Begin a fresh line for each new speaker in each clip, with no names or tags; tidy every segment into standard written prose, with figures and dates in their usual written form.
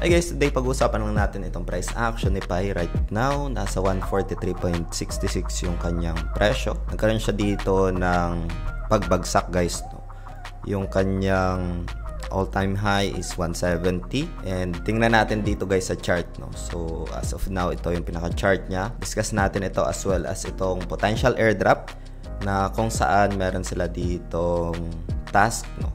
Ay guys, today pag-uusapan lang natin itong price action ni Pi. Right now, nasa 143.66 yung kanyang presyo. Nagkaroon siya dito ng pagbagsak guys, no? Yung kanyang all-time high is 170. And tingnan natin dito guys sa chart, no? So, as of now, ito yung pinaka-chart niya. Discuss natin ito as well as itong potential airdrop na kung saan meron sila ditong task, no?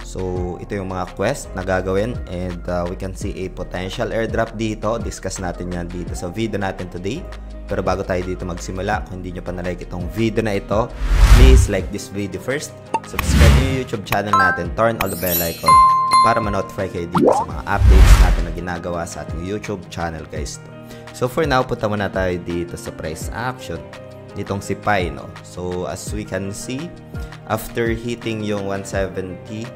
So, ito yung mga quest na gagawin and we can see a potential airdrop dito. Discuss natin yan dito sa video natin today. Pero bago tayo dito magsimula, kung hindi nyo pa na-like itong video na ito, please like this video first. Subscribe yung YouTube channel natin, turn on the bell icon para ma-notify kayo dito sa mga updates natin na ginagawa sa ating YouTube channel guys. So, for now, punta muna tayo dito sa price action. Ditong si Pi, no? So, as we can see, after hitting yung 170,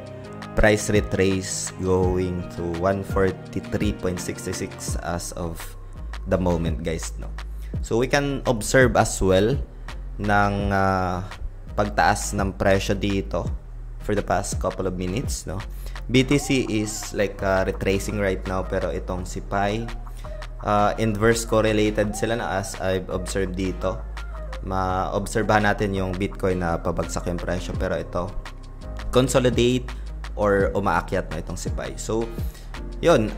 price retrace going to 143.66 as of the moment guys, no? So we can observe as well ng pagtaas ng presyo dito for the past couple of minutes, no? BTC is like retracing right now, pero itong si Pi inverse correlated sila na as I've observed dito. Ma-obserbahan natin yung Bitcoin na pabagsak yung presyo, pero ito consolidate or umaakyat na itong si Pi. So, yun.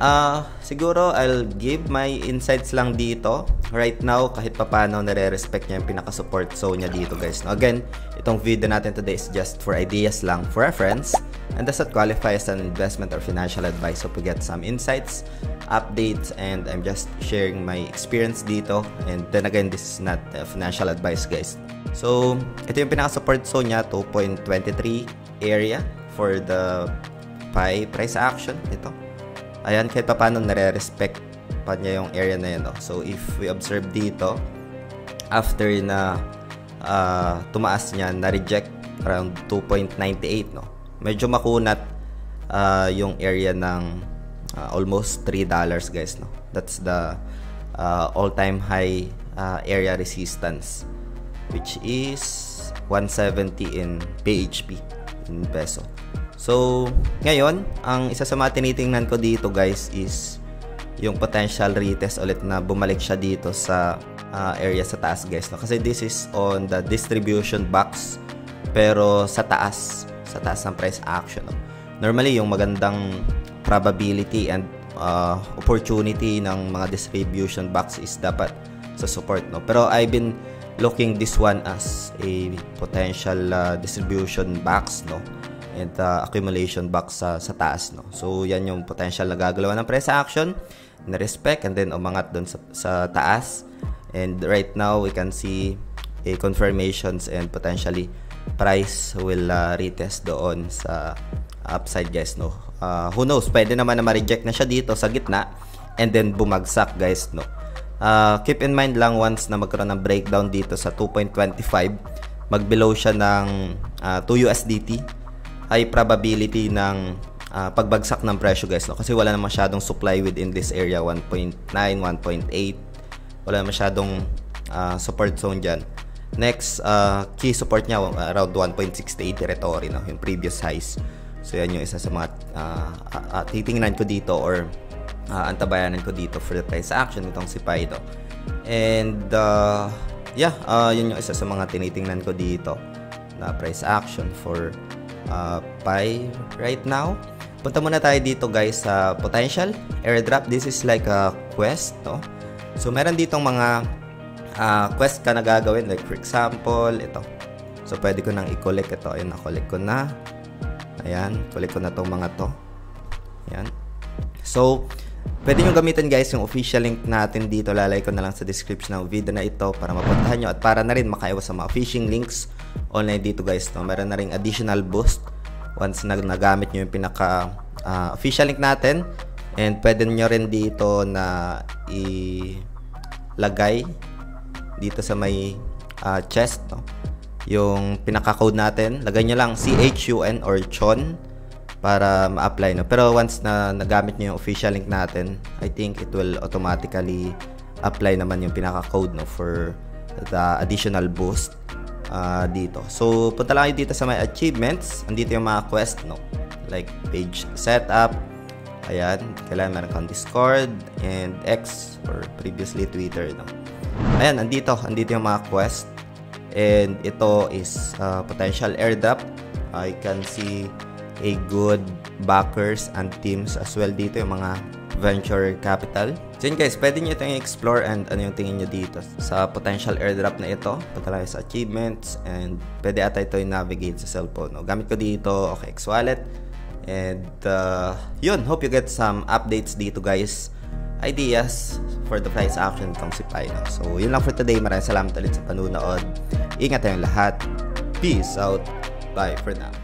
Siguro, I'll give my insights lang dito. Right now, kahit papano, nare-respect niya yung pinaka-support zone niya dito, guys. Now, again, itong video natin today is just for ideas lang, for reference, and does not qualify as an investment or financial advice. So, we get some insights, updates, and I'm just sharing my experience dito. And then again, this is not financial advice, guys. So, ito yung pinaka-support zone niya, 2.23 area for the Pi price action. Ito. Ayan, kahit pa paano nare-respect pa niya yung area na yun, no? So, if we observe dito, after na tumaas niya, na-reject around 2.98, no? Medyo makunat yung area ng almost $3, guys, no? That's the all-time high area resistance, which is 170 in PHP, in peso. So, ngayon, ang isa sa mga tinitingnan ko dito guys is yung potential retest ulit na bumalik siya dito sa area sa taas guys, no? Kasi this is on the distribution box, pero sa taas ng price action, no? Normally, yung magandang probability and opportunity ng mga distribution box is dapat sa support, no? Pero I've been looking this one as a potential distribution box, no? And accumulation box sa taas, no? So, yan yung potential na gagalawan ng price action na respect and then umangat dun sa taas. And right now, we can see a confirmations and potentially price will retest doon sa upside, guys, no? Who knows? Pwede naman na ma-reject na siya dito sa gitna and then bumagsak, guys, no? Keep in mind lang once na magkaroon ng breakdown dito sa 2.25, mag-below siya ng 2 USDT, ay probability ng pagbagsak ng presyo, guys, no? Kasi wala na masyadong supply within this area, 1.9, 1.8. Wala na masyadong support zone dyan. Next, key support niya around 1.68 territory, no? Yung previous highs. So, yan yung isa sa mga titingnan ko dito or antabayanan ko dito for the price action itong si Pi ito. And yun yung isa sa mga tinitingnan ko dito na price action for Pi right now. Punta muna tayo dito guys sa potential airdrop. This is like a quest, no? So meron ditong mga quest ka na gagawin, like for example ito. So pwede ko nang i-collect ito. Ayun, na-collect ko na. Ayan, collect ko na tong mga to. Ayan. So pwede nyo gamitin guys yung official link natin dito. Lalagay ko na lang sa description ng video na ito para mapuntahan nyo at para na rin makaiwas sa mga phishing links online dito guys, no? Meron na rin additional boost once na nagamit nyo yung pinaka official link natin. And pwede nyo rin dito na ilagay dito sa may chest, no? Yung pinaka code natin, lagay nyo lang CHUN or CHON para ma-apply, no? Pero once na nagamit nyo yung official link natin, I think it will automatically apply naman yung pinaka-code, no, for the additional boost dito. So, punta lang kayo dito sa my achievements. Andito yung mga quest, no? Like page setup, Ayan, kailangan meron kang Discord and X or previously Twitter, no? Ayan, andito yung mga quest. And ito is potential airdrop. I can see a good backers and teams as well dito, yung mga venture capital. So yun guys, pwede nyo itong explore and ano yung tingin nyo dito sa potential airdrop na ito. Punta lang sa achievements and pwede ata ito yung navigate sa cellphone, no? Gamit ko dito OKX wallet. And yun, hope you get some updates dito guys, ideas for the price action itong si Pi, no? So yun lang for today. Maraming salamat ulit sa panunood. Ingat tayong lahat. Peace out. Bye for now.